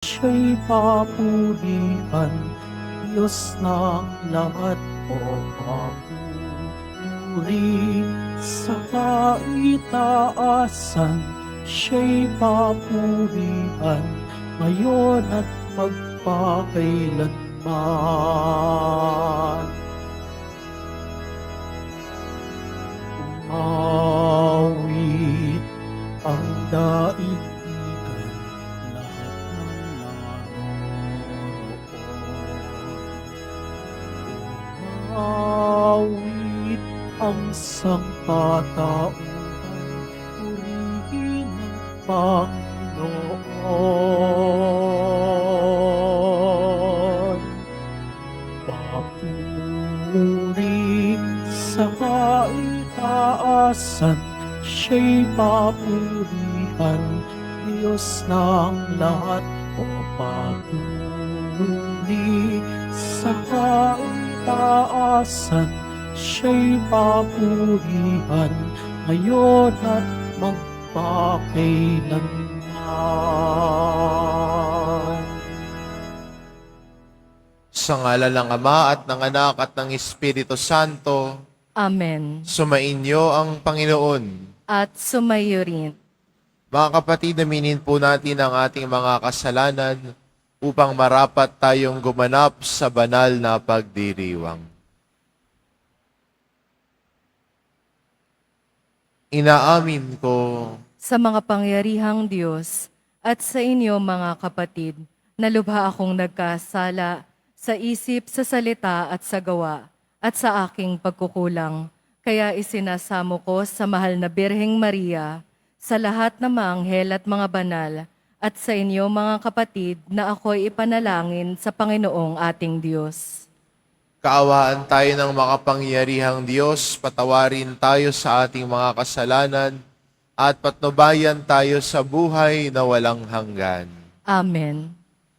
Siya'y papurihan, Diyos ng lahat o papuri sa kaitaasan. Siya'y papurihan, ngayon at magpakailanman. Umawit ang daigdigan, lahat ng naroroon. Umawit ang sangkatauhan, purihin ang Panginoon. Papuri sa kaitaasan, siya'y papurihan, Diyos ng lahat o papuri sa kaitaasan, siya'y papurihan, ngayon at magpakailanman. Sa ngalan ng Ama at ng Anak at ng Espiritu Santo, Amen. sumainyo ang Panginoon. At sumayo rin. Mga kapatid, aminin po natin ang ating mga kasalanan upang marapat tayong gumanap sa banal na pagdiriwang. Inaamin ko Sa mga pangyarihang Diyos at sa inyo mga kapatid, na lubha akong nagkasala sa isip, sa salita at sa gawa at sa aking pagkukulang. Kaya isinasamo ko sa mahal na Birheng Maria, sa lahat ng mga anghel at mga banal, at sa inyo mga kapatid na ako'y ipanalangin sa Panginoong ating Diyos. kaawaan tayo ng makapangyarihang Diyos, patawarin tayo sa ating mga kasalanan, at patnubayan tayo sa buhay na walang hanggan. Amen.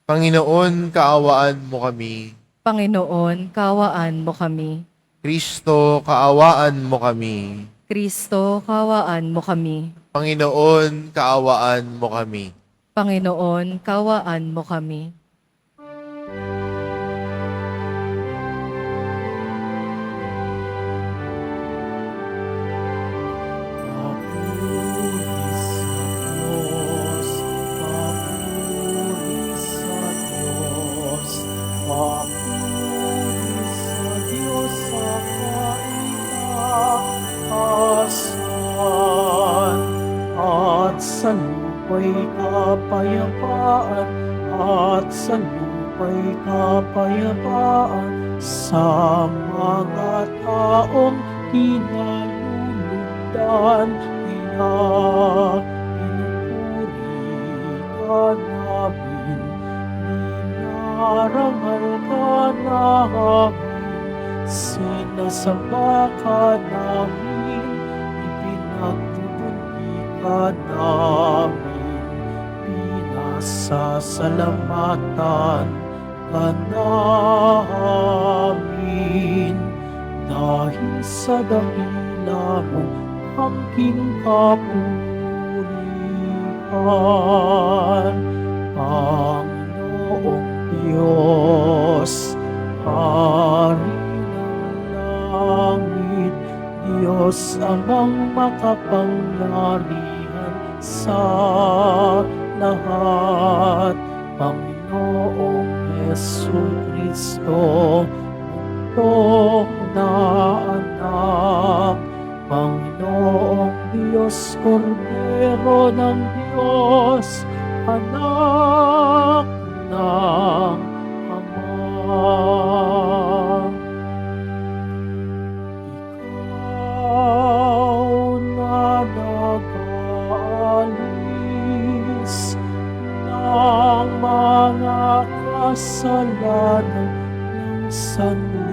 Panginoon, kaawaan mo kami. Panginoon, kaawaan mo kami. Kristo, kaawaan mo kami. Kristo, kaawaan mo kami. Panginoon, kaawaan mo kami. Panginoon, kaawaan mo kami. Papuri sa Diyos, papuri sa Diyos sa kaitaasan, at sa lupa'y kapayapaan, at sa lupa'y kapayapaan, sa mga taong kinalulugdan, kaya pinupuri ka namin, dinarangal ka namin, sinasamba ka namin, ipinagbubunyi ka namin, pinasasalamatan ka namin, dahil sa dakila mong angking kapurihan. Panginoong Diyos, Hari ng langit, Diyos amang makapangyarihan sa lahat, Panginoong Jesucristo, bugtong na anak, Panginoong Diyos, Kordero ng Diyos, anak ng Ama. Ikaw na nag-aalis ng mga kasalanan ng sanlibutan,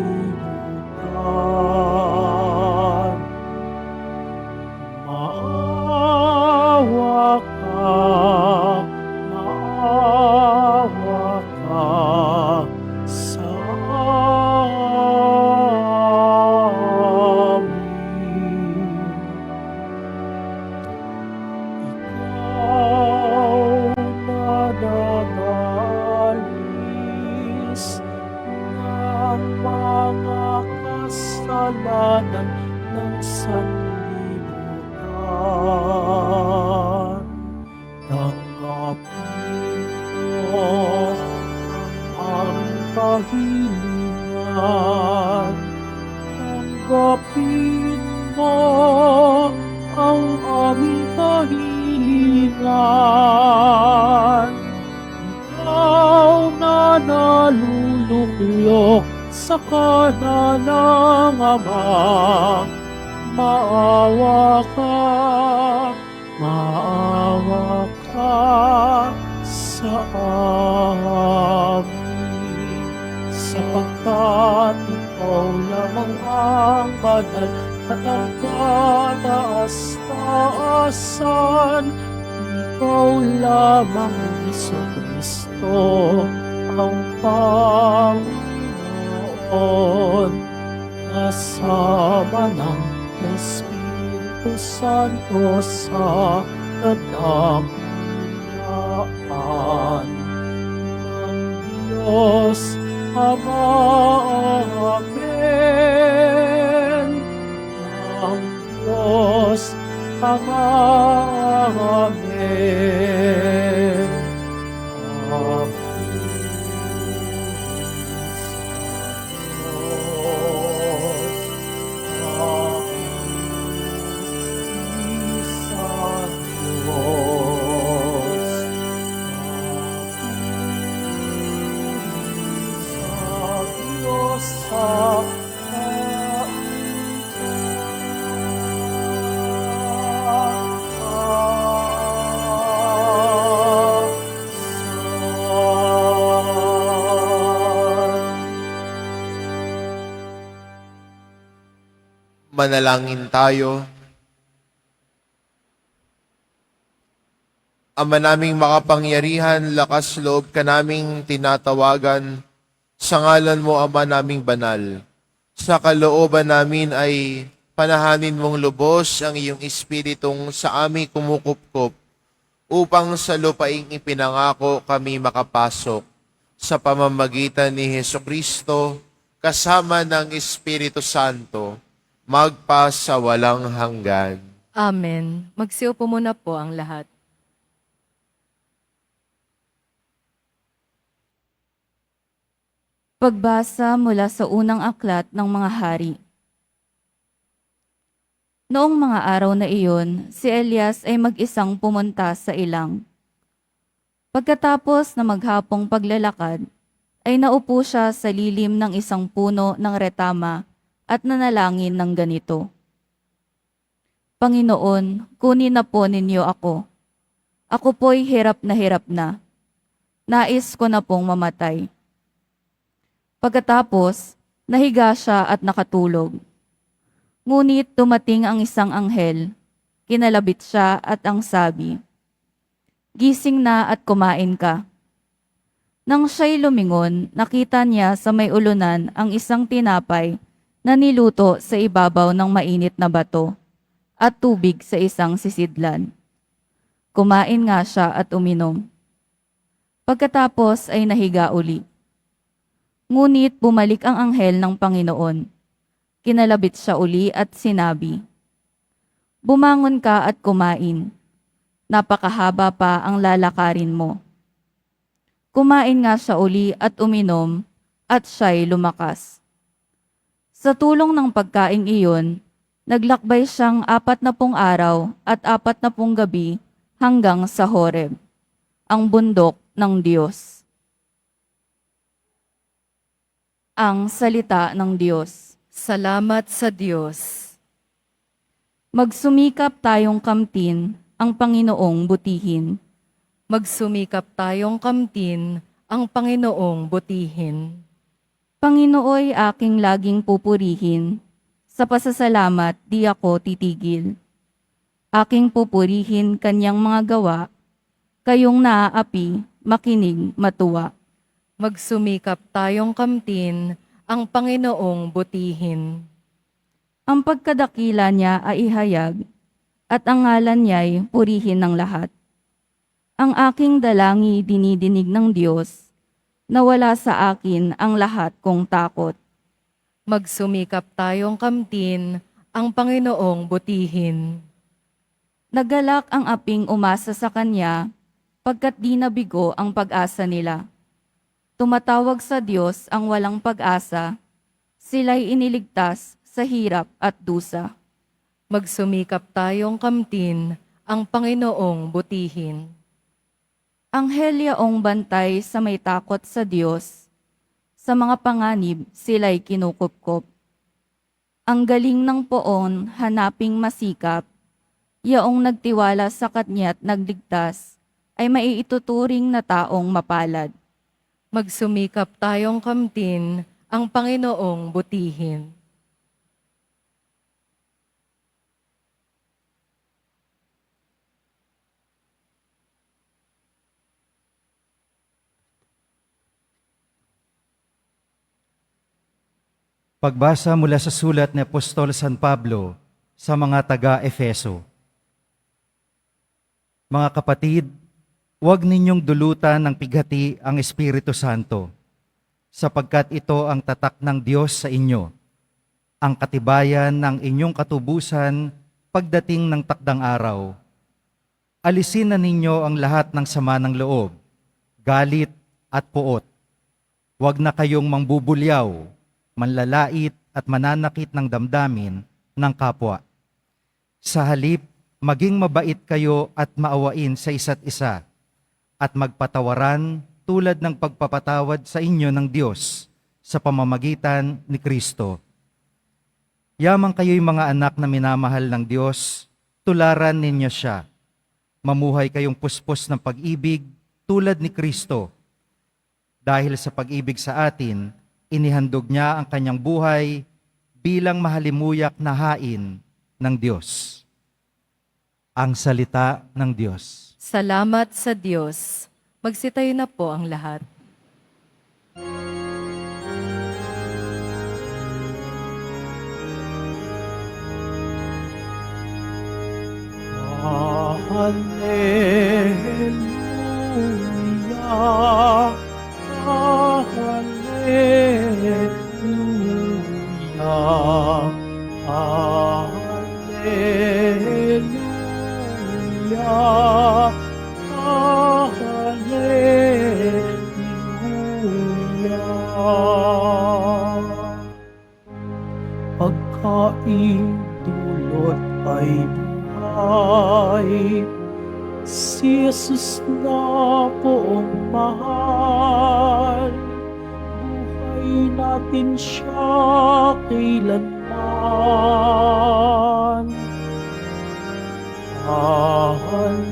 maawa ka sa amin. Ikaw na nag-aalis kahilingan. Tanggapin mo ang aming kahilingan. Ikaw na naluluklok sa kanan ng Ama, maawa ka sa amin, sapagkat ikaw lamang ang banal at ang kataas-taasan. Ikaw lamang, Jesucristo, ang Panginoon, kasama ng Espiritu Santo sa kadakilaan ng Diyos Ama. Amen. Ng Diyos Ama. Amen. Manalangin tayo. Ama naming makapangyarihan, lakas loob ka naming tinatawagan. Sa ngalan mo, Ama naming banal. Sa kalooban namin ay panahanin mong lubos ang iyong Espiritong sa aming kumukupkop upang sa lupaing ipinangako kami makapasok sa pamamagitan ni Hesukristo kasama ng Espiritu Santo magpa sa walang hanggan. Amen. Magsiupo muna po ang lahat. Pagbasa mula sa unang aklat ng mga hari. Noong mga araw na iyon, si Elias ay mag-isang pumunta sa ilang. Pagkatapos na maghapong paglalakad, ay naupo siya sa lilim ng isang puno ng retama at nanalangin ng ganito. Panginoon, kunin na po ninyo ako. Ako po'y hirap na. Nais ko na pong mamatay. Pagkatapos, nahiga siya at nakatulog. Ngunit dumating ang isang anghel, kinalabit siya at ang sabi, gising na at kumain ka. Nang siya'y lumingon, nakita niya sa may ulunan ang isang tinapay na niluto sa ibabaw ng mainit na bato at tubig sa isang sisidlan. Kumain nga siya at uminom. Pagkatapos ay nahiga uli. Ngunit bumalik ang anghel ng Panginoon. Kinalabit siya uli at sinabi, bumangon ka at kumain. Napakahaba pa ang lalakarin mo. Kumain nga siya uli at uminom at siya'y lumakas. Sa tulong ng pagkaing iyon, naglakbay siyang 40 araw at 40 gabi hanggang sa Horeb, ang bundok ng Diyos. Ang salita ng Diyos. Salamat sa Diyos. Magsumikap tayong kamtin ang Panginoong butihin. Magsumikap tayong kamtin ang Panginoong butihin. Panginooy aking laging pupurihin, sa pasasalamat di ako titigil. Aking pupurihin kanyang mga gawa, kayong naaapi, makinig, matuwa. Magsumikap tayong kamtin ang Panginoong butihin. Ang pagkadakila niya ay ihayag, at ang ngalan niya'y purihin ng lahat. Ang aking dalangi dinidinig ng Diyos, nawala sa akin ang lahat kong takot. Magsumikap tayong kamtin ang Panginoong butihin. Nagalak ang aping umasa sa Kanya, pagkat di nabigo ang pag-asa nila. Tumatawag sa Diyos ang walang pag-asa, sila'y iniligtas sa hirap at dusa. Magsumikap tayong kamtin ang Panginoong butihin. Anghel yaong bantay sa may takot sa Diyos, sa mga panganib sila'y kinukupkop. Ang galing ng poon hanaping masikap, yaong nagtiwala sa Kanya't nagligtas, ay maiituturing na taong mapalad. Magsumikap tayong kamtin ang Panginoong butihin. Pagbasa mula sa sulat ni Apostol San Pablo sa mga taga-Efeso. Mga kapatid, huwag ninyong dulutan ng pighati ang Espiritu Santo, sapagkat ito ang tatak ng Diyos sa inyo, ang katibayan ng inyong katubusan pagdating ng takdang araw. Alisin na ninyo ang lahat ng sama ng loob, galit at puot. Huwag na kayong mangbubulyaw, manlalait at mananakit ng damdamin ng kapwa. Sa halip, maging mabait kayo at maawain sa isa't isa at magpatawaran tulad ng pagpapatawad sa inyo ng Diyos sa pamamagitan ni Kristo. Yamang kayo'y mga anak na minamahal ng Diyos, tularan ninyo siya. Mamuhay kayong puspos ng pag-ibig tulad ni Kristo. Dahil sa pag-ibig sa atin, inihandog niya ang kanyang buhay bilang mahalimuyak na hain ng Diyos. Ang salita ng Diyos. Salamat sa Diyos. Magsitayo na po ang lahat. Hallelujah, Hallelujah, Hallelujah, Hallelujah. Pagkain dulot ay buhay, si Jesus na poong mahal. Buhay natin siya kailanman. Hallelujah,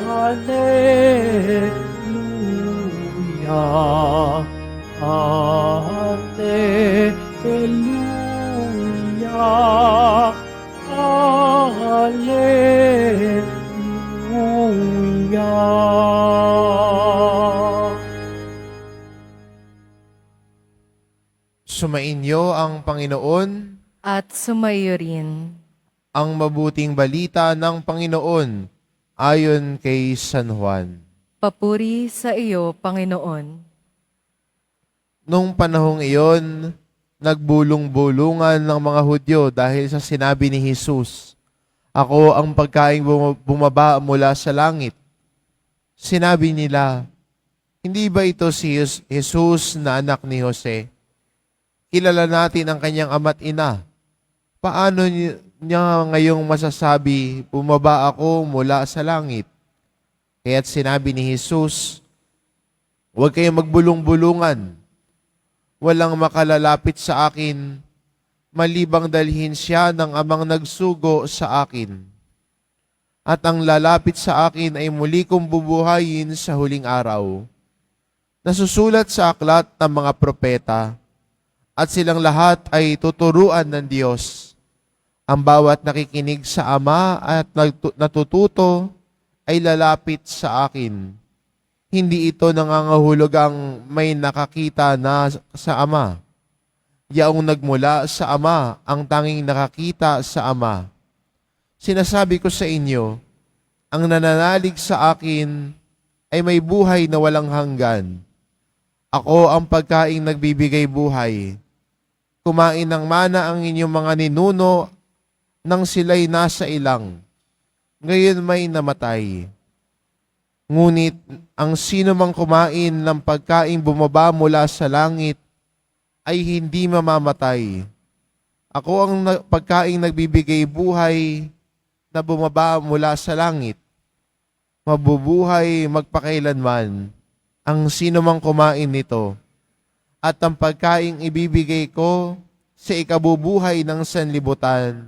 Hallelujah, Hallelujah, Hallelujah. Sumainyo ang Panginoon, At sumayo rin. ang mabuting balita ng Panginoon ayon kay San Juan. Papuri sa iyo, Panginoon. Nung panahong iyon, nagbulong-bulungan ng mga Hudyo dahil sa sinabi ni Jesus, "Ako ang pagkaing bumaba mula sa langit." Sinabi nila, "Hindi ba ito si Jesus na anak ni Jose? Kilala natin ang kanyang ama't ina. Paano niya ngayong masasabi, bumaba ako mula sa langit?" Kaya't sinabi ni Jesus, "Huwag kayong magbulong-bulungan. Walang makalalapit sa akin, malibang dalhin siya ng amang nagsugo sa akin. At ang lalapit sa akin ay muli kong bubuhayin sa huling araw." Nasusulat sa aklat ng mga propeta, at silang lahat ay tuturuan ng Diyos. Ang bawat nakikinig sa Ama at natututo ay lalapit sa akin. Hindi ito nangangahulog ang may nakakita na sa Ama. Yaong nagmula sa Ama ang tanging nakakita sa Ama. Sinasabi ko sa inyo, ang nananalig sa akin ay may buhay na walang hanggan. Ako ang pagkaing nagbibigay buhay. Kumain ng mana ang inyong mga ninuno nang sila'y nasa ilang. ngayon may namatay. Ngunit ang sino mang kumain ng pagkaing bumaba mula sa langit ay hindi mamamatay. Ako ang pagkaing nagbibigay buhay na bumaba mula sa langit. Mabubuhay magpakailanman ang sino mang kumain nito. At ang pagkaing ibibigay ko sa ikabubuhay ng sanlibutan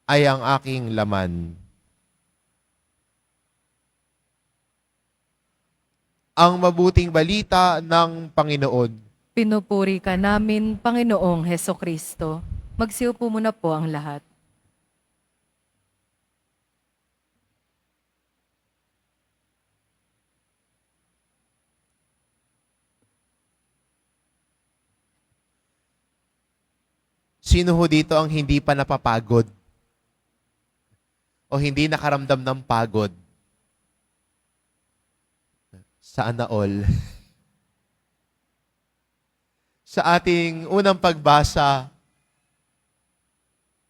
ay ang aking laman. Ang mabuting balita ng Panginoon. Pinupuri ka namin, Panginoong Heso Kristo. Magsiupo muna po ang lahat. Sino ho dito ang hindi pa napapagod? O hindi nakaramdam ng pagod? Sana all. Sa ating unang pagbasa,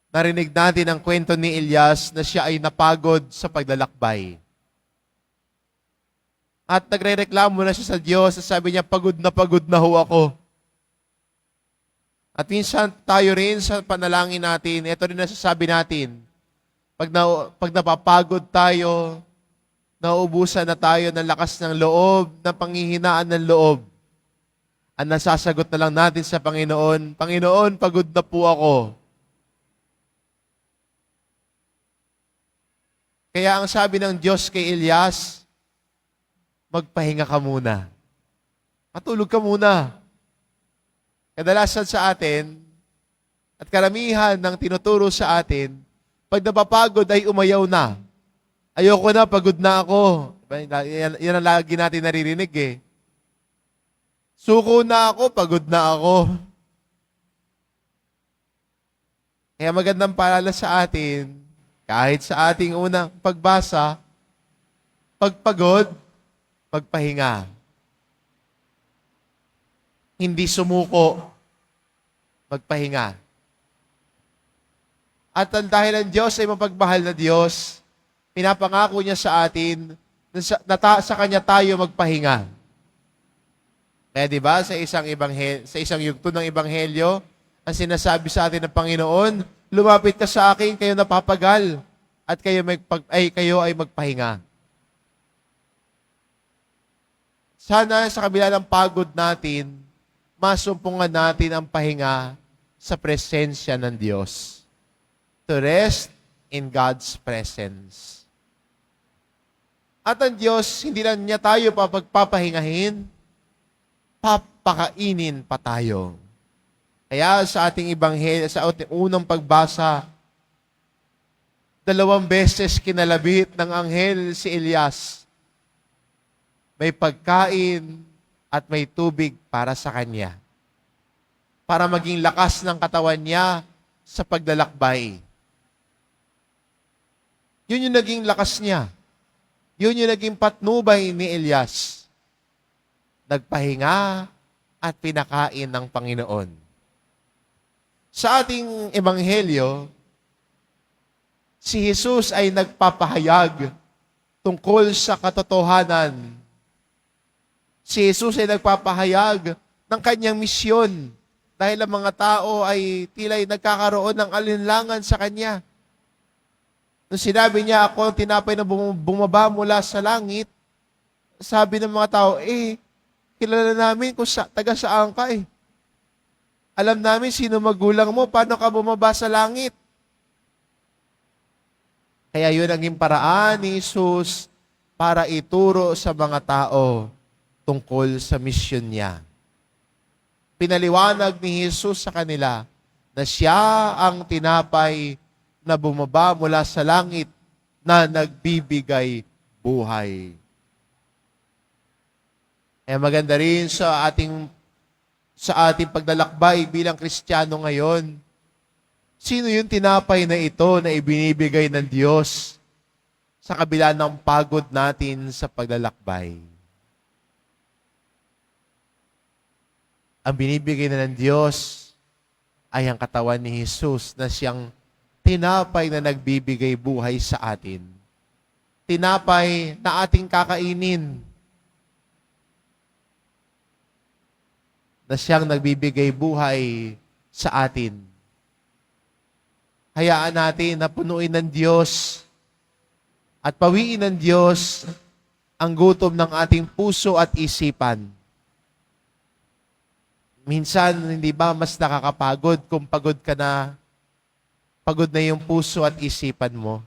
narinig natin ang kwento ni Elias na siya ay napagod sa paglalakbay. At nagrereklamo na siya sa Diyos, sabi niya, pagod na ho ako. At minsan tayo rin sa panalangin natin, ito rin nasasabi natin, pag napapagod tayo, nauubusan na tayo ng lakas ng loob, ng panghihinaan ng loob. Ang nasasagot na lang natin sa Panginoon, Panginoon, pagod na po ako. Kaya ang sabi ng Diyos kay Elias, magpahinga ka muna. Matulog ka muna. Kadalasan sa atin, at karamihan ng tinuturo sa atin, pag napapagod ay umayaw na. Ayoko na, pagod na ako. Yan ang lagi natin naririnig eh. Suko na ako, pagod na ako. Kaya magandang paalala sa atin, kahit sa ating unang pagbasa, pagpagod, magpahinga. Hindi sumuko, magpahinga. At dahil ang Diyos ay mapagmahal na Diyos, pinapangako niya sa atin na sa Kanya tayo magpahinga. Kaya di ba sa isang yugto ng Ebanghelyo, ang sinasabi sa atin ng Panginoon, lumapit ka sa akin, kayo napapagal, at kayo ay magpahinga. Sana sa kabila ng pagod natin, masumpungan natin ang pahinga sa presensya ng Diyos. To rest in God's presence. At ang Diyos, hindi lang niya tayo papagpapahingahin, papakainin pa tayo. Kaya sa ating Ebanghelyo, sa ating unang pagbasa, 2 beses kinalabit ng anghel si Elias. May pagkain at may tubig para sa kanya. Para maging lakas ng katawan niya sa paglalakbay. Yun yung naging lakas niya. Yun yung naging patnubay ni Elias. Nagpahinga at pinakain ng Panginoon. Sa ating Ebanghelyo, si Jesus ay nagpapahayag tungkol sa katotohanan. Si Jesus ay nagpapahayag ng kanyang misyon dahil ang mga tao ay tila'y nagkakaroon ng alinlangan sa kanya. Nung sinabi niya, ako ang tinapay na bumaba mula sa langit, sabi ng mga tao, kilala namin kung taga saan ka eh. Alam namin sino magulang mo, paano ka bumaba sa langit? Kaya yun ang paraan ni Jesus para ituro sa mga tao tungkol sa misyon niya. Pinaliwanag ni Jesus sa kanila na siya ang tinapay na bumaba mula sa langit na nagbibigay buhay. Kaya maganda rin sa ating paglalakbay bilang Kristiyano ngayon, sino yung tinapay na ito na ibinibigay ng Diyos sa kabila ng pagod natin sa paglalakbay? Ang binibigay na ng Diyos ay ang katawan ni Jesus na siyang tinapay na nagbibigay buhay sa atin. tinapay na ating kakainin, na siyang nagbibigay buhay sa atin. Hayaan natin na punuin ng Diyos at pawiin ng Diyos ang gutom ng ating puso at isipan. Minsan, hindi ba mas nakakapagod kung pagod na yung puso at isipan mo?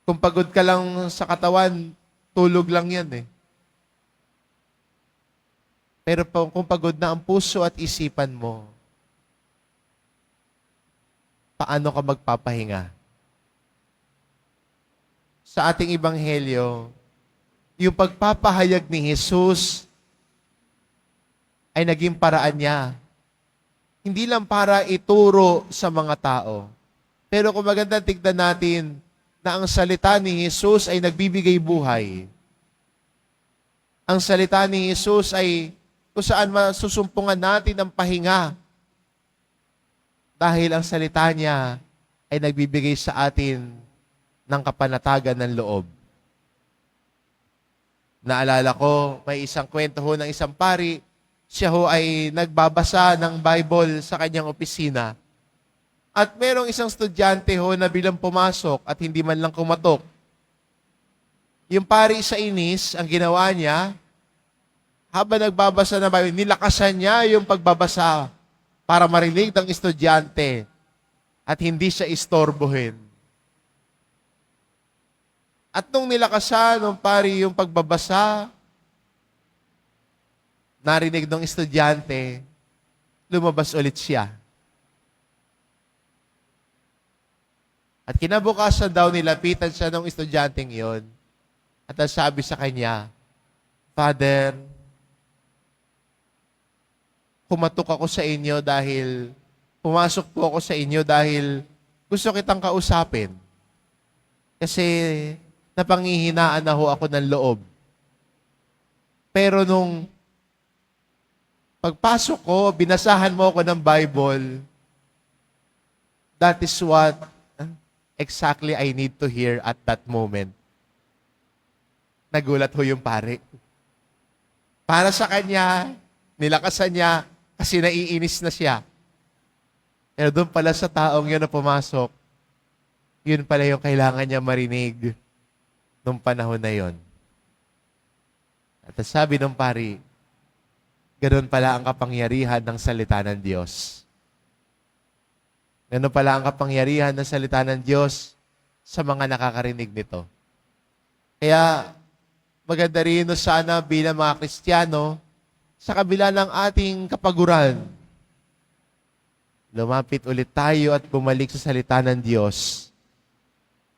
Kung pagod ka lang sa katawan, tulog lang yan eh. Pero kung pagod na ang puso at isipan mo, paano ka magpapahinga? Sa ating ebanghelyo, yung pagpapahayag ni Jesus ay naging paraan niya. Hindi lang para ituro sa mga tao. Pero kung maganda tignan natin na ang salita ni Jesus ay nagbibigay buhay. Ang salita ni Jesus ay kung saan masusumpungan natin ang pahinga. Dahil ang salita niya ay nagbibigay sa atin ng kapanatagan ng loob. Naalala ko, may isang kwento ho ng isang pari, siya ho ay nagbabasa ng Bible sa kanyang opisina. At merong isang estudyante ho na bilang pumasok at hindi man lang kumatok. Yung pari sa inis, ang ginawa niya, habang nagbabasa ng Bible, nilakasan niya yung pagbabasa para marinig ng estudyante at hindi siya istorbohin. At nung nilakasan ng pari yung pagbabasa, narinig ng estudyante, lumabas ulit siya. At kinabukasan daw nilapitan siya ng estudyanteng yon. At ang sabi sa kanya, Father, pumasok po ako sa inyo dahil gusto kitang kausapin. Kasi napanghihinaan na ho ako ng loob. Pero nung pagpasok ko, binasahan mo ako ng Bible, that is what exactly I need to hear at that moment. Nagulat ho yung pare. Para sa kanya, nilakasan niya kasi naiinis na siya. Pero doon pala sa taong yun na pumasok, yun pala yung kailangan niya marinig nung panahon na yon. At sabi ng pari, ganoon pala ang kapangyarihan ng salita ng Diyos. Ganoon pala ang kapangyarihan ng salita ng Diyos sa mga nakakarinig nito. Kaya maganda rin sana bilang mga Kristiyano, sa kabila ng ating kapaguran, lumapit ulit tayo at bumalik sa salita ng Diyos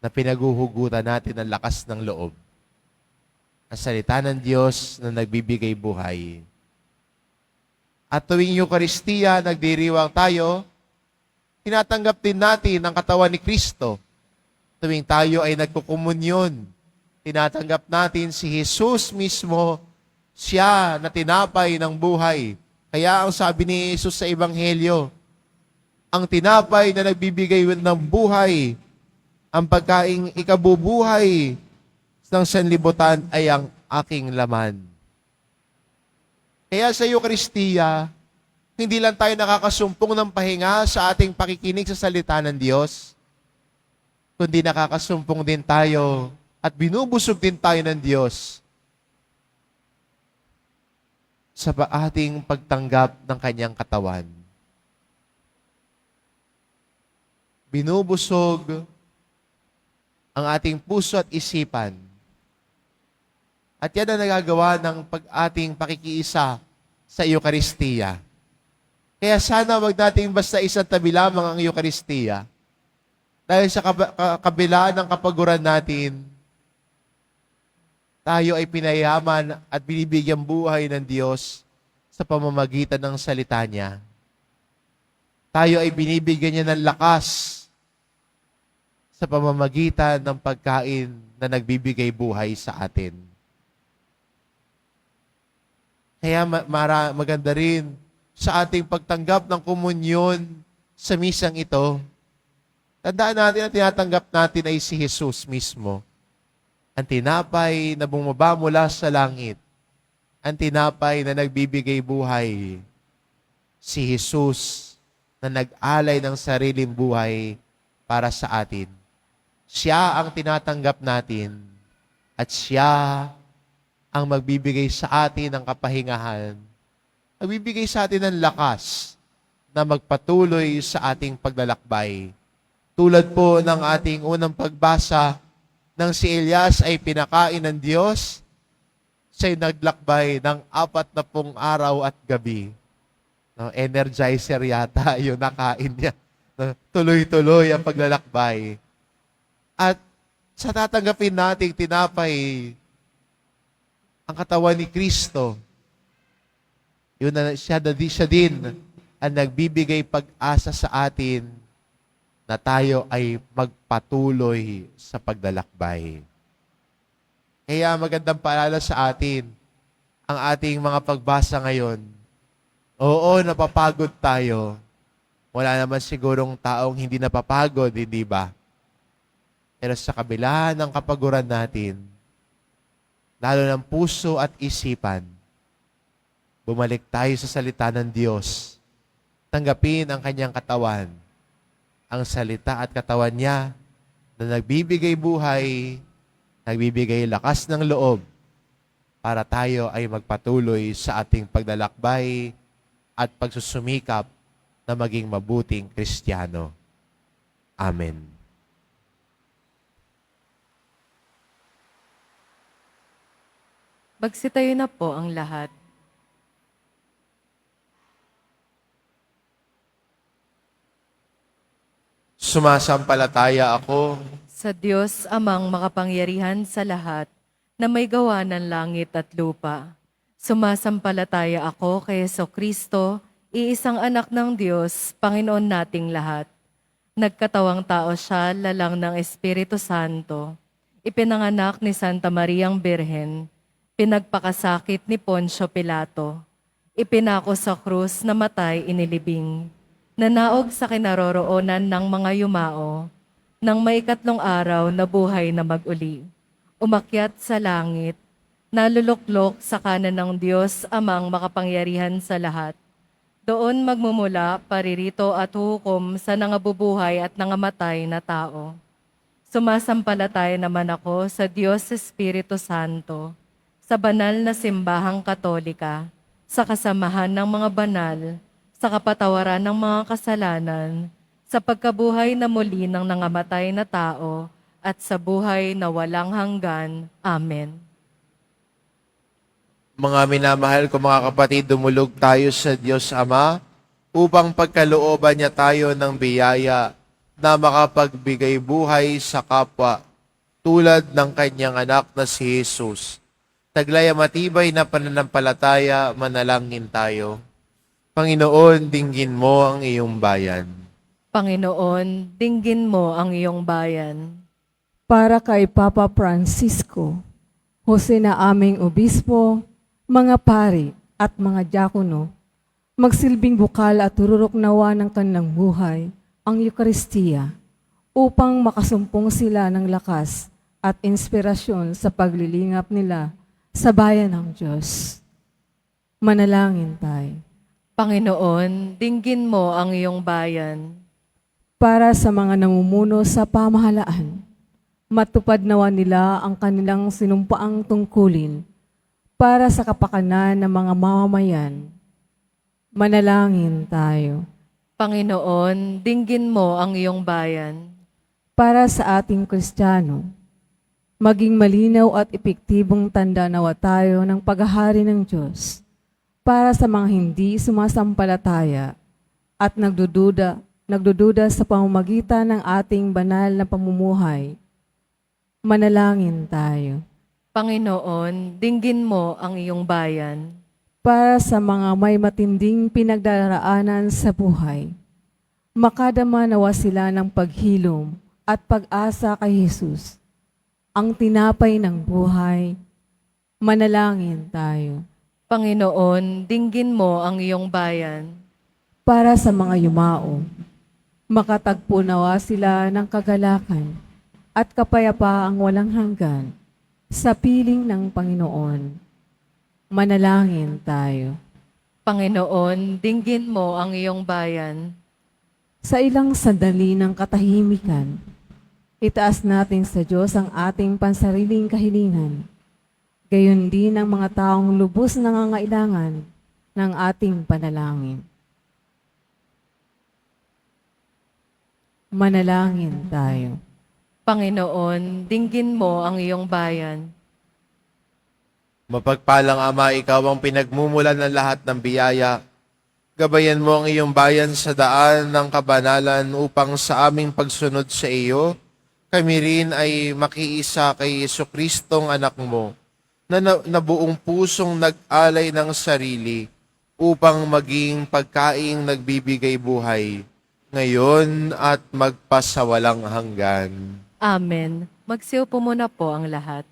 na pinaguhugutan natin ang lakas ng loob. Ang salita ng Diyos na nagbibigay buhay. At tuwing Eucharistia, nagdiriwang tayo, tinatanggap din natin ang katawan ni Kristo. Tuwing tayo ay nagkukumunyon, tinatanggap natin si Jesus mismo, siya na tinapay ng buhay. Kaya ang sabi ni Jesus sa Ebanghelyo, ang tinapay na nagbibigay ng buhay, ang pagkaing ikabubuhay ng sanlibutan ay ang aking laman. Kaya sa Eucharistia, hindi lang tayo nakakasumpong ng pahinga sa ating pakikinig sa salita ng Diyos, kundi nakakasumpong din tayo at binubusog din tayo ng Diyos sa ating pagtanggap ng kanyang katawan. Binubusog ang ating puso at isipan. At yan ang nagagawa ng ating pakikiisa sa Eucharistia. Kaya sana wag nating basta isang tabi lamang ang Eucharistia. Dahil sa kabila ng kapaguran natin, tayo ay pinayaman at binibigyang buhay ng Diyos sa pamamagitan ng salita niya. Tayo ay binibigyan niya ng lakas sa pamamagitan ng pagkain na nagbibigay buhay sa atin. Kaya maganda rin sa ating pagtanggap ng komunyon sa misang ito, Tandaan natin na tinatanggap natin ay si Jesus mismo. Ang tinapay na bumaba mula sa langit. Ang tinapay na nagbibigay buhay. Si Jesus na nag-alay ng sariling buhay para sa atin. Siya ang tinatanggap natin at siya ang magbibigay sa atin ng kapahingahan. Magbibigay sa atin ng lakas na magpatuloy sa ating paglalakbay. Tulad po ng ating unang pagbasa, nang si Elias ay pinakain ng Diyos, siya'y naglakbay ng 40 araw at gabi. No, energizer yata yung nakain niya. No, tuloy-tuloy ang paglalakbay. At sa tatanggapin nating tinapay, ang katawan ni Kristo, yun na siya din ang nagbibigay pag-asa sa atin na tayo ay magpatuloy sa paglalakbay. Kaya magandang paalala sa atin ang ating mga pagbasa ngayon. Oo, napapagod tayo. Wala naman sigurong taong hindi napapagod, hindi ba? Pero sa kabila ng kapaguran natin, lalo ng puso at isipan, bumalik tayo sa salita ng Diyos. Tanggapin ang kanyang katawan. Ang salita at katawan niya na nagbibigay buhay, nagbibigay lakas ng loob para tayo ay magpatuloy sa ating paglalakbay at pagsusumikap na maging mabuting Kristiyano. Amen. Magsitayo na po ang lahat. Sumasampalataya ako Sa Diyos amang makapangyarihan sa lahat, na may gawa ng langit at lupa. Sumasampalataya ako kay Jesucristo, iisang anak ng Diyos, Panginoon nating lahat. Nagkatawang tao siya, lalang ng Espiritu Santo. Ipinanganak ni Santa Mariang Birhen. Pinagpakasakit ni Poncio Pilato. Ipinako sa krus, namatay, inilibing. Nanaog sa kinaroroonan ng mga yumao, nang may 3 araw na buhay na mag-uli. Umakyat sa langit, naluluklok sa kanan ng Diyos amang makapangyarihan sa lahat. Doon magmumula, paririto at hukom sa nangabubuhay at nangamatay na tao. Sumasampalataya naman ako sa Diyos Espiritu Santo, sa banal na simbahang katolika, sa kasamahan ng mga banal, sa kapatawaran ng mga kasalanan, sa pagkabuhay na muli ng nangamatay na tao, at sa buhay na walang hanggan. Amen. Mga minamahal ko mga kapatid, dumulog tayo sa Diyos Ama upang pagkalooban niya tayo ng biyaya na makapagbigay buhay sa kapwa tulad ng kanyang anak na si Jesus. Taglay matibay na pananampalataya, manalangin tayo. Panginoon, dinggin mo ang iyong bayan. Panginoon, dinggin mo ang iyong bayan. Para kay Papa Francisco, Jose na aming obispo, mga pari at mga diakono, magsilbing bukal at tururok nawa ng kanilang buhay ang Eukaristiya upang makasumpong sila ng lakas at inspirasyon sa paglilingap nila sa bayan ng Diyos. Manalangin tayo. Panginoon, dinggin mo ang iyong bayan. Para sa mga namumuno sa pamahalaan, matupad nawa nila ang kanilang sinumpaang tungkulin para sa kapakanan ng mga mamamayan. Manalangin tayo. Panginoon, dinggin mo ang iyong bayan. Para sa ating Kristiyano, maging malinaw at epektibong tanda nawa tayo ng paghahari ng Diyos para sa mga hindi sumasampalataya at nagdududa sa pamamagitan ng ating banal na pamumuhay. Manalangin tayo. Panginoon, dinggin mo ang iyong bayan. Para sa mga may matinding pinagdaraanan sa buhay, makadama nawa sila ng paghilom at pag-asa kay Jesus, ang tinapay ng buhay. Manalangin tayo. Panginoon, dinggin mo ang iyong bayan. Para sa mga yumao, Makatagpo nawa sila ng kagalakan at kapayapaang walang hanggan sa piling ng Panginoon. Manalangin tayo. Panginoon, dinggin mo ang iyong bayan. Sa ilang sandali ng katahimikan, itaas natin sa Diyos ang ating pansariling kahilingan. Gayon din ang mga taong lubos nangangailangan ng ating panalangin. Manalangin tayo. Panginoon, dinggin mo ang iyong bayan. Mapagpalang Ama, ikaw ang pinagmumulan ng lahat ng biyaya. Gabayan mo ang iyong bayan sa daan ng kabanalan upang sa aming pagsunod sa iyo, kami rin ay makiisa kay Jesucristong anak mo, na buong pusong nag-alay ng sarili upang maging pagkaing nagbibigay buhay, ngayon at magpasawalang hanggan. Amen. Magsiupo muna po ang lahat.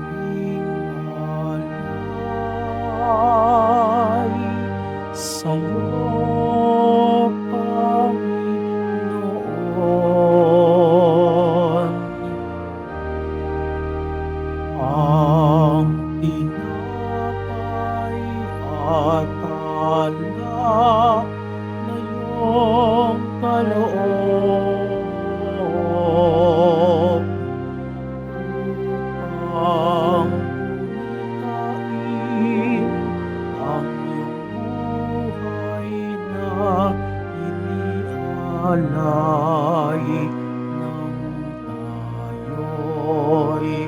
Aming alay sa'yo, Panginoon. Ang tinapay at alak na iyong kaloob ang bumitain ang iyong buhay na inialay nang tayo'y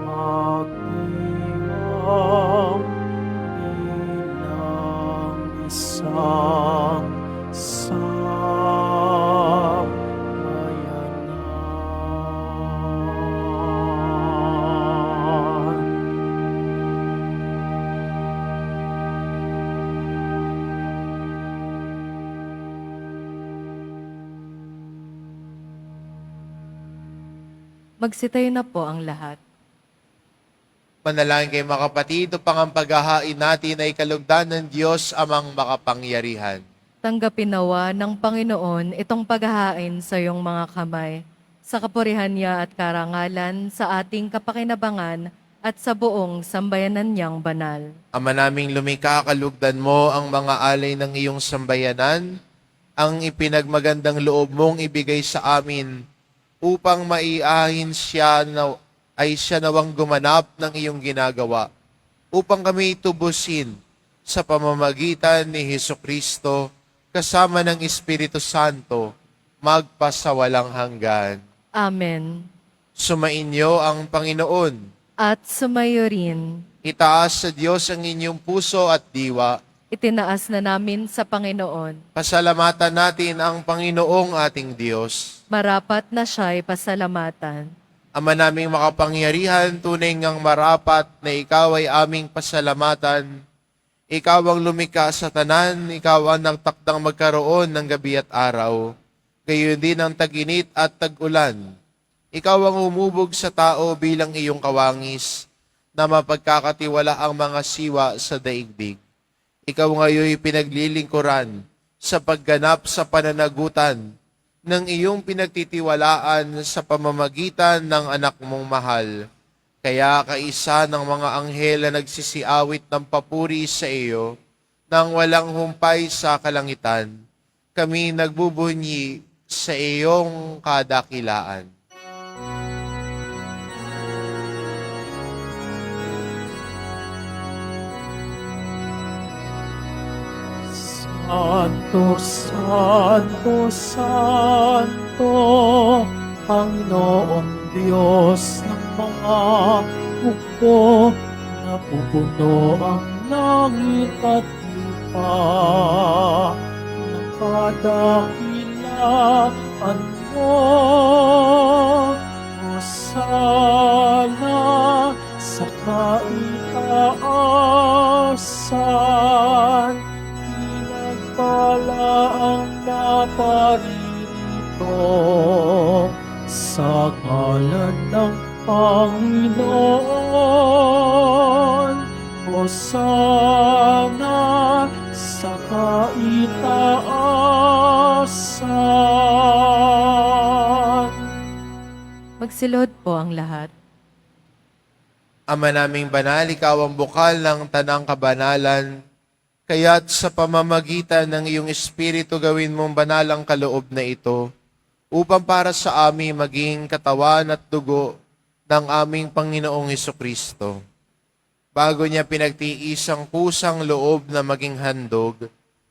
magdiwang bilang isang sambayanan. Magsitayo na po ang lahat. Manalangin kayo mga kapatid, upang ang paghahain natin ay kalugdan ng Diyos amang makapangyarihan. Tanggapin nawa ng Panginoon itong paghahain sa iyong mga kamay, sa kapurihan niya at karangalan, sa ating kapakinabangan at sa buong sambayanan niyang banal. Ama naming lumikha, kalugdan mo ang mga alay ng iyong sambayanan, ang ipinagmagandang loob mong ibigay sa amin, upang maiahin siya ay siya nawang gumanap ng iyong ginagawa, upang kami tubusin sa pamamagitan ni Hesukristo, kasama ng Espiritu Santo, magpasawalang hanggan. Amen. Sumainyo ang Panginoon. At sumayo rin, Itaas sa Diyos ang inyong puso at diwa. itinaas na namin sa Panginoon. Pasalamatan natin ang Panginoong ating Diyos. Marapat na siya'y pasalamatan. Ama naming makapangyarihan, tunay ngang marapat na ikaw ay aming pasalamatan. Ikaw ang lumikha sa tanan, ikaw ang nagtakdang magkaroon ng gabi at araw. Gayon din ang tag-init at tag-ulan. Ikaw ang umubog sa tao bilang iyong kawangis, na mapagkakatiwala ang mga siwa sa daigdig. Ikaw ngayon pinaglilingkuran sa pagganap sa pananagutan ng iyong pinagtitiwalaan sa pamamagitan ng anak mong mahal. Kaya kaisa ng mga anghel na nagsisiawit ng papuri sa iyo, nang walang humpay sa kalangitan, kami nagbubunyi sa iyong kadakilaan. Santo, Santo, Santo, Panginoong Diyos ng mga hukbo, napupuno ang langit at lupa, nakadakilaan mo. Hosana sa kaitaasan, wala ang naparirito sa ngalan ng Panginoon. Hosana sa kaitaasan. Magsilod po ang lahat. Ama naming banal, ikaw ang bukal ng tanang kabanalan, kaya't sa pamamagitan ng iyong Espiritu gawin mong banal ang kaloob na ito, upang para sa amin maging katawan at dugo ng aming Panginoong Hesukristo. Bago niya pinagtiis ang kusang loob na maging handog,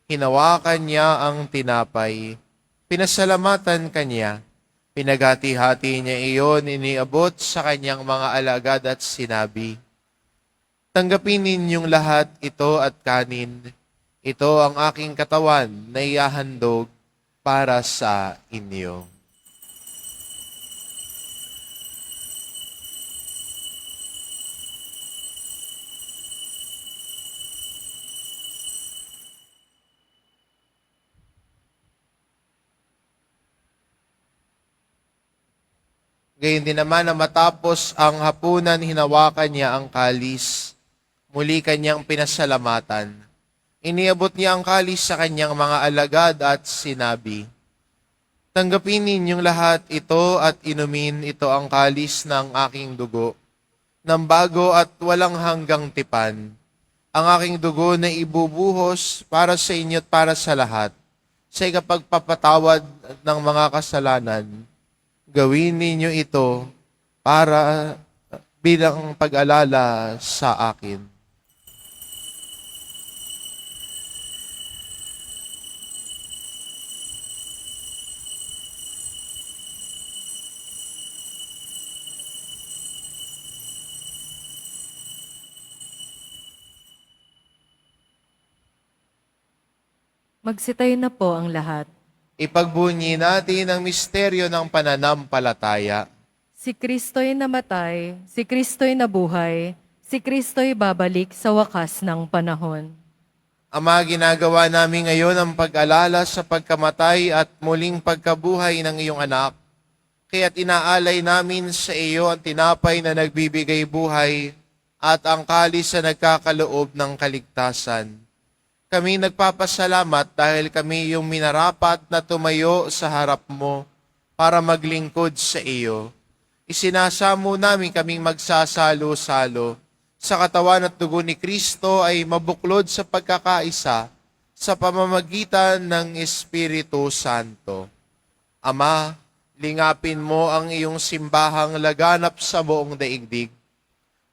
hinawakan niya ang tinapay, pinasalamatan kanya, pinaghati-hati niya iyon, iniabot sa kanyang mga alagad at sinabi, "Tanggapin ninyong lahat ito at kanin. Ito ang aking katawan na ihahandog para sa inyo." Gayon din naman na matapos ang hapunan, hinawakan niya ang kalis. Muli kanyang pinasalamatan. Iniabot niya ang kalis sa kanyang mga alagad at sinabi, "Tanggapin ninyong lahat ito at inumin, ito ang kalis ng aking dugo, ng bago at walang hanggang tipan. Ang aking dugo na ibubuhos para sa inyo at para sa lahat, sa ikapagpapatawad ng mga kasalanan. Gawin ninyo ito para bilang pag-alala sa akin." Magsitayo na po ang lahat. Ipagbunyi natin ang misteryo ng pananampalataya. Si Kristo'y namatay, si Kristo'y nabuhay, si Kristo'y babalik sa wakas ng panahon. Ama, ginagawa namin ngayon ang pag-alala sa pagkamatay at muling pagkabuhay ng iyong anak. Kaya't inaalay namin sa iyo ang tinapay na nagbibigay buhay at ang kalis na nagkakaloob ng kaligtasan. Kami nagpapasalamat dahil kami yung minarapat na tumayo sa harap mo para maglingkod sa iyo. Isinasamo namin kaming magsasalo-salo sa katawan at dugo ni Kristo ay mabuklod sa pagkakaisa sa pamamagitan ng Espiritu Santo. Ama, lingapin mo ang iyong simbahang laganap sa buong daigdig.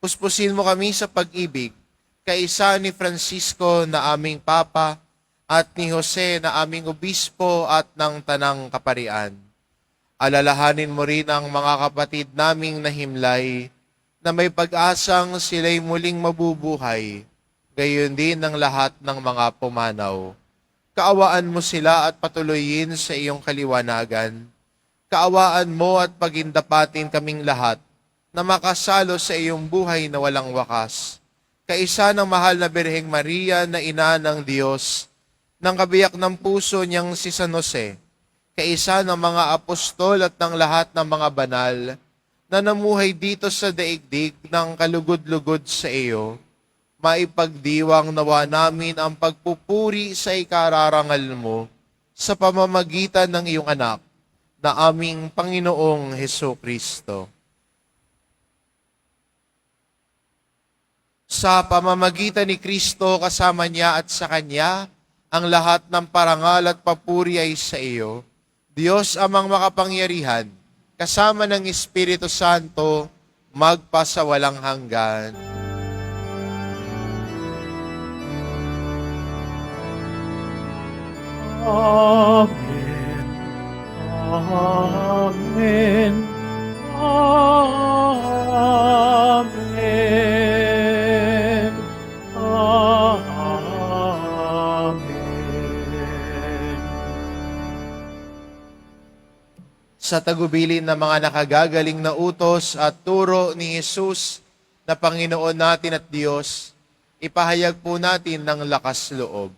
Puspusin mo kami sa pag-ibig, kaisa ni Francisco na aming Papa at ni Jose na aming Obispo at ng Tanang Kaparian. Alalahanin mo rin ang mga kapatid naming nahimlay na may pag-asang sila'y muling mabubuhay, gayon din ng lahat ng mga pumanaw. Kaawaan mo sila at patuloyin sa iyong kaliwanagan. Kaawaan mo at pagindapatin kaming lahat na makasalo sa iyong buhay na walang wakas. Kaisa ng mahal na Birheng Maria na ina ng Diyos, ng kabiyak ng puso niyang si San Jose, kaisa ng mga apostol at ng lahat ng mga banal na namuhay dito sa daigdig ng kalugod-lugod sa iyo, maipagdiwang nawa namin ang pagpupuri sa ikararangal mo sa pamamagitan ng iyong anak na aming Panginoong Hesukristo. Sa pamamagitan ni Kristo, kasama niya at sa Kanya, ang lahat ng parangal at papuri ay sa iyo, Diyos amang makapangyarihan, kasama ng Espiritu Santo, magpasawalang hanggan. Amen. Amen. Amen. Amen. Sa tagubilin ng mga nakagagaling na utos at turo ni Jesus na Panginoon natin at Diyos, ipahayag po natin ng lakas loob.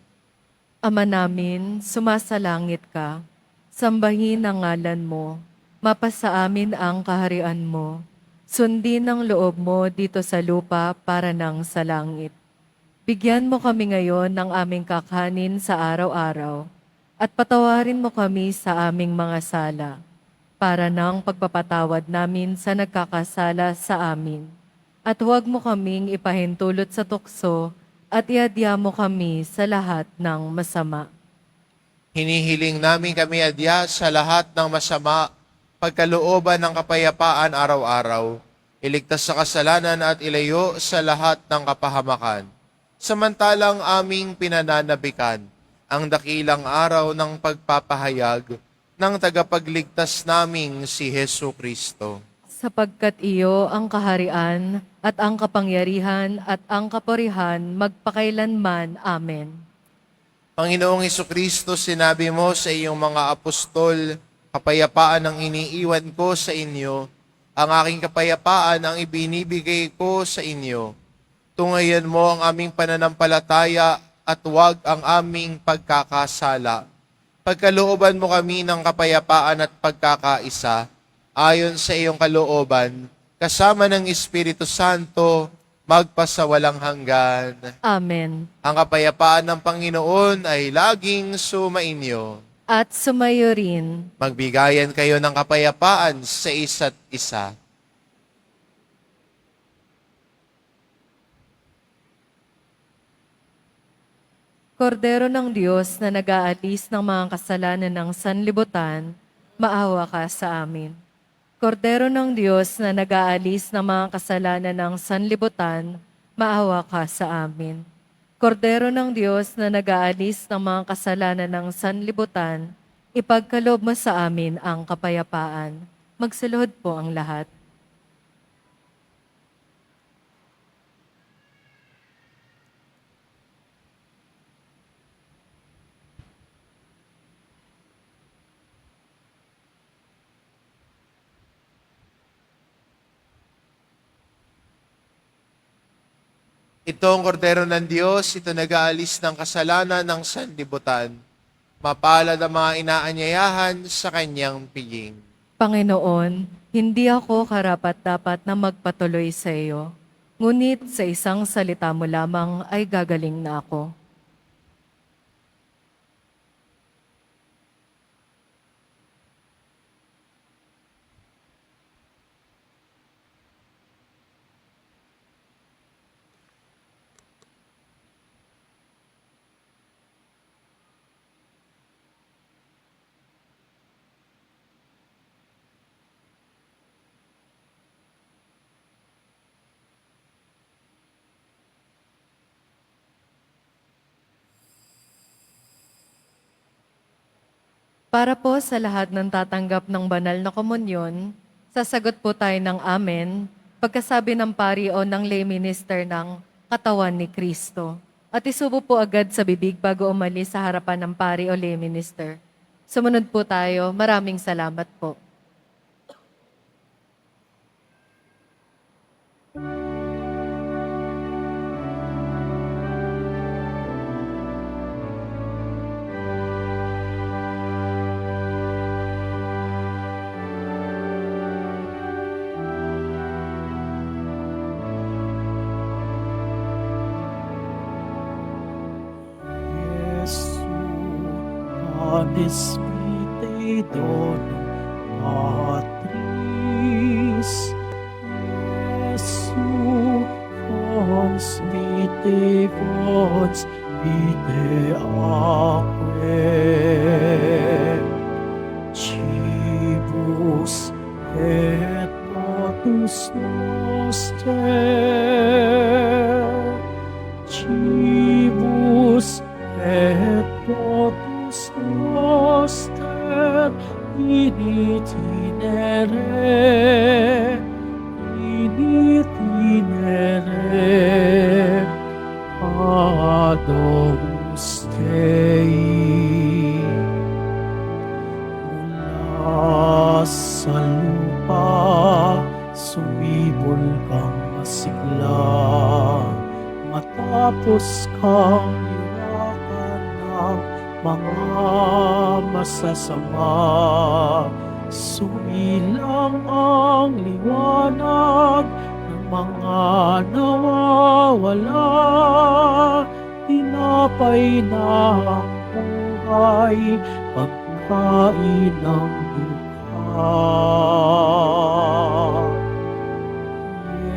Ama namin, sumasalangit ka. Sambahin ang ngalan mo. Mapasa amin ang kaharian mo. Sundin ang loob mo dito sa lupa para nang sa langit. Bigyan mo kami ngayon ng aming kakanin sa araw-araw at patawarin mo kami sa aming mga sala para nang pagpapatawad namin sa nagkakasala sa amin. At huwag mo kaming ipahintulot sa tukso at iadya mo kami sa lahat ng masama. Hinihiling namin kami adya sa lahat ng masama, pagkalooban ng kapayapaan araw-araw, iligtas sa kasalanan at ilayo sa lahat ng kapahamakan. Samantalang aming pinananabikan ang dakilang araw ng pagpapahayag ng tagapagligtas naming si Hesu Kristo. Sapagkat iyo ang kaharian at ang kapangyarihan at ang kapurihan magpakailanman. Amen. Panginoong Hesukristo, sinabi mo sa iyong mga apostol, kapayapaan ang iniiwan ko sa inyo, ang aking kapayapaan ang ibinibigay ko sa inyo. Tungayan mo ang aming pananampalataya at huwag ang aming pagkakasala. Pagkalooban mo kami ng kapayapaan at pagkakaisa, ayon sa iyong kalooban, kasama ng Espiritu Santo, magpasawalang hanggan. Amen. Ang kapayapaan ng Panginoon ay laging sumainyo. At sumayo rin. Magbigayan kayo ng kapayapaan sa isa't isa. Kordero ng Diyos na nag-aalis ng mga kasalanan ng sanlibutan, maawa ka sa amin. Kordero ng Diyos na nag-aalis ng mga kasalanan ng sanlibutan, maawa ka sa amin. Kordero ng Diyos na nag-aalis ng mga kasalanan ng sanlibutan, ipagkaloob mo sa amin ang kapayapaan. Magsaluhod po ang lahat. Ito ang kordero ng Diyos, ito nag-aalis ng kasalanan ng sanlibutan. Mapalad ang mga inaanyayahan sa kanyang piging. Panginoon, hindi ako karapat-dapat na magpatuloy sa iyo, ngunit sa isang salita mo lamang ay gagaling na ako. Para po sa lahat ng tatanggap ng banal na komunyon, sasagot po tayo ng amen pagkasabi ng pari o ng lay minister ng katawan ni Kristo. At isubo po agad sa bibig bago umalis sa harapan ng pari o lay minister. Sumunod po tayo. Maraming salamat po. Jesu, Panis Vitae Donum Patris. Jesu, Fons Vitae, Fons Vitae Aquae. Cibus et potus noster. Cibus et potus noster in itinere ad Domus Dei. Mula sa lupa sumibol kang masigla, matapos kang iwakan ng mga masasama. Sumilang ang liwanag ng mga nawawala. Tinapay na ang buhay, pagkain ng dukha.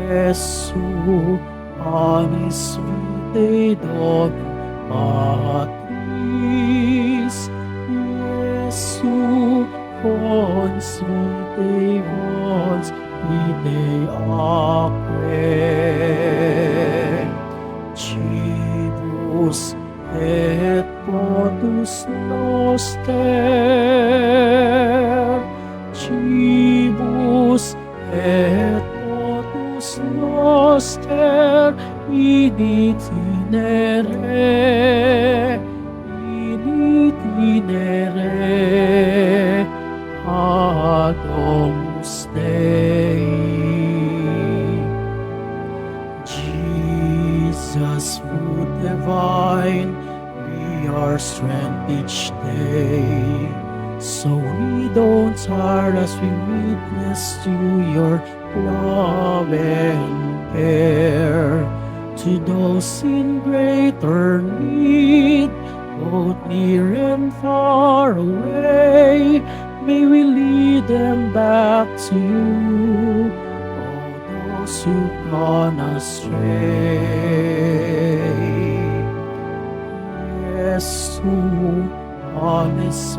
Jesu, anis vitae donum Patris. Jesu, cons vitae vos vitae aquae. Cibus et potus noster. Cibus et potus noster in itinere ad Domus Dei. Jesus, food divine, be our strength each day. So we don't tire as we witness to your love and care. To those in greater need, both near and far away, may we lead them back to you, all those who've gone astray. Jesu, anis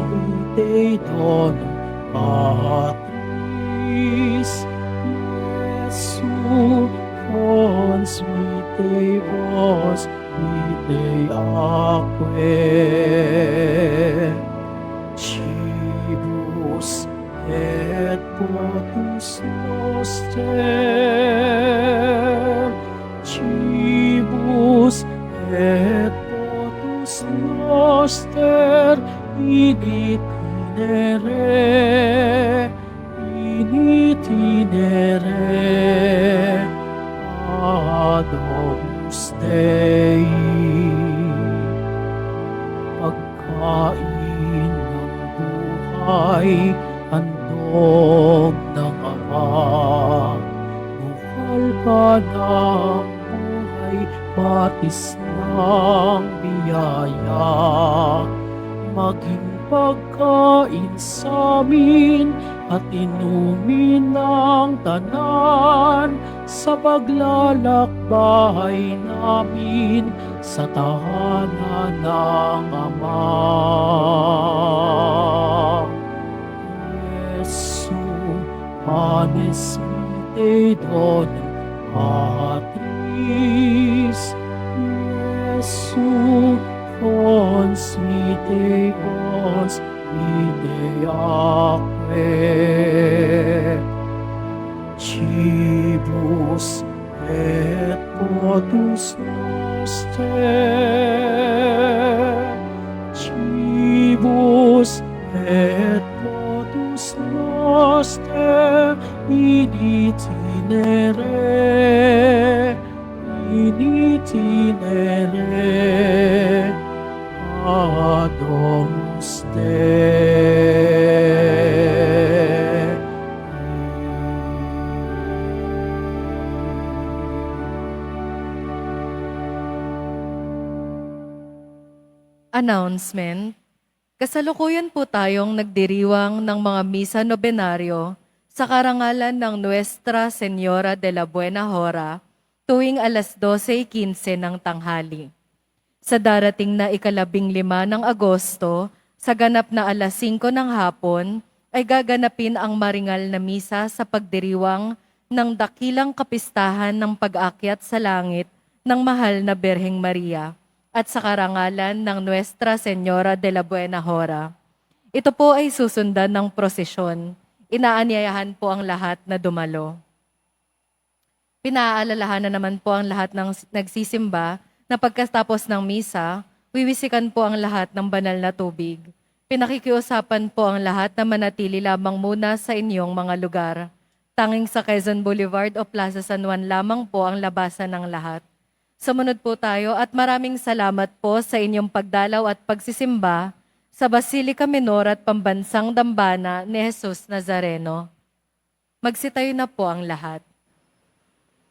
vitae donum Patris. Jesu, cons vitae vos vitae aquae. Cibus et potus noster. Cibus et potus noster in itinere ad Domus Dei. Pagkain ng buhay, handog ng Ama. Bukal ka ng buhay, batis ng biyaya. Maging pagkain sa amin at inumin ng tanan sa paglalakbay namin sa tahanan ng Ama. Jesu, anis vitae donum Patris. Jesu, cons vitae vos vitae aquae. Cibus et potus noster. Cibus et potus noster in itinere ad Domus Dei. Announcement. Kasalukuyan po tayong nagdiriwang ng mga misa nobenaryo sa karangalan ng Nuestra Señora de la Buena Hora tuwing alas 12:15 ng tanghali. Sa darating na ika-15 ng Agosto, sa ganap na alas 5 ng hapon, ay gaganapin ang maringal na misa sa pagdiriwang ng dakilang kapistahan ng pag-akyat sa langit ng mahal na Berheng Maria at sa karangalan ng Nuestra Señora de la Buena Hora. Ito po ay susundan ng prosesyon. Inaanyayahan po ang lahat na dumalo. Pinaalalahanan naman po ang lahat ng nagsisimba na pagkatapos ng misa, wiwisikan po ang lahat ng banal na tubig. Pinakikiusapan po ang lahat na manatili lamang muna sa inyong mga lugar. Tanging sa Quezon Boulevard o Plaza San Juan lamang po ang labasan ng lahat. Sumunod po tayo at maraming salamat po sa inyong pagdalaw at pagsisimba sa Basilica Minor at Pambansang Dambana ni Jesus Nazareno. Magsitayo na po ang lahat.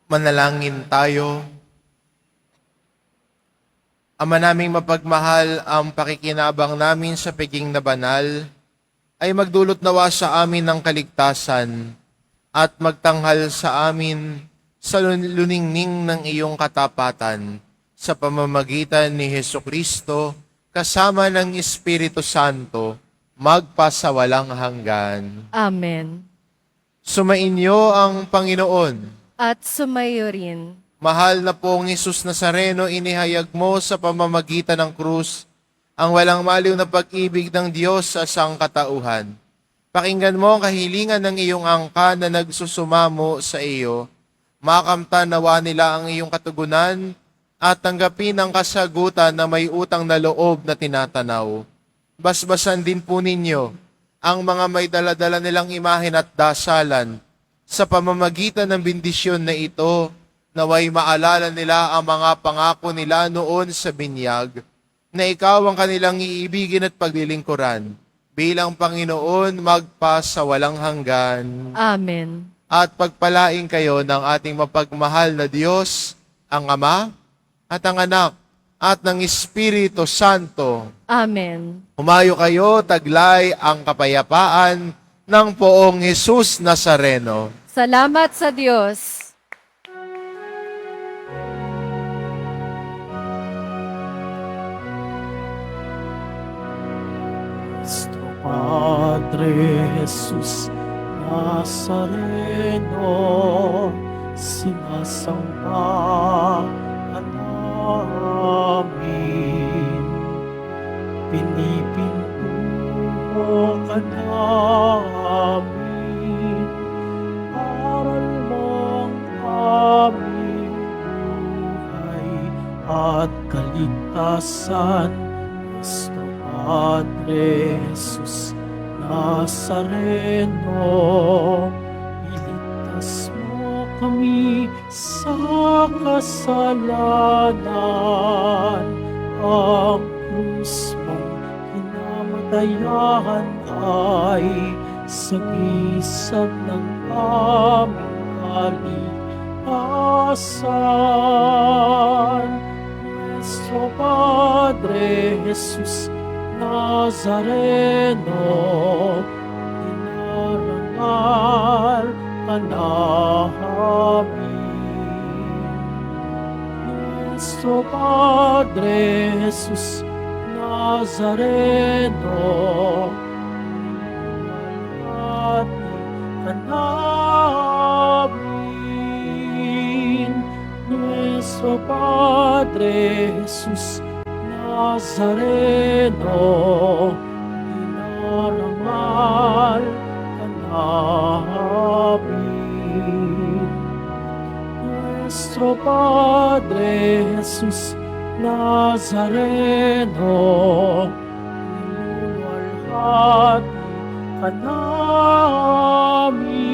Manalangin tayo. Ama naming mapagmahal, ang pakikinabang namin sa piging na banal ay magdulot nawa sa amin ng kaligtasan at magtanghal sa amin sa luningning ng iyong katapatan sa pamamagitan ni Hesukristo kasama ng Espiritu Santo magpasawalang hanggan. Amen. Sumainyo ang Panginoon. At sumayo rin. Mahal na pong Jesus Nazareno, inihayag mo sa pamamagitan ng krus ang walang maliw na pag-ibig ng Diyos sa sangkatauhan. Pakinggan mo ang kahilingan ng iyong angka na nagsusumamo sa iyo. Makamtan nawa nila ang iyong katugunan at tanggapin ang kasagutan na may utang na loob na tinatanaw. Basbasan din po ninyo ang mga may daladala nilang imahen at dasalan sa pamamagitan ng bendisyon na ito, naway maalala nila ang mga pangako nila noon sa binyag, na ikaw ang kanilang iibigin at paglilingkuran bilang Panginoon magpasawalang hanggan. Amen. At pagpalain kayo ng ating mapagmahal na Diyos, ang Ama at ang Anak at ng Espiritu Santo. Amen. Humayo kayo, taglay ang kapayapaan ng poong Jesus Nazareno. Salamat sa Diyos. Nuestro Padre Jesús Nazareno, sinasamba ka namin, pinipintuho ka namin, aral mong aming buhay at kaligtasan. Nuestro Padre Jesus Nazareno, iligtas mo kami sa kasalanan. Ang krus mong kinamatayan ay sagisag ng aming kaligtasan. Nuestro Padre Jesus Nazareno, dinarangal ka namin. Nuestro Padre Jesus Nazareno, dinalati ka namin. Nuestro Padre Jesus Nazareno, dinarangal ka namin. Nuestro Padre Jesus Nazareno, niluluwalhati ka namin.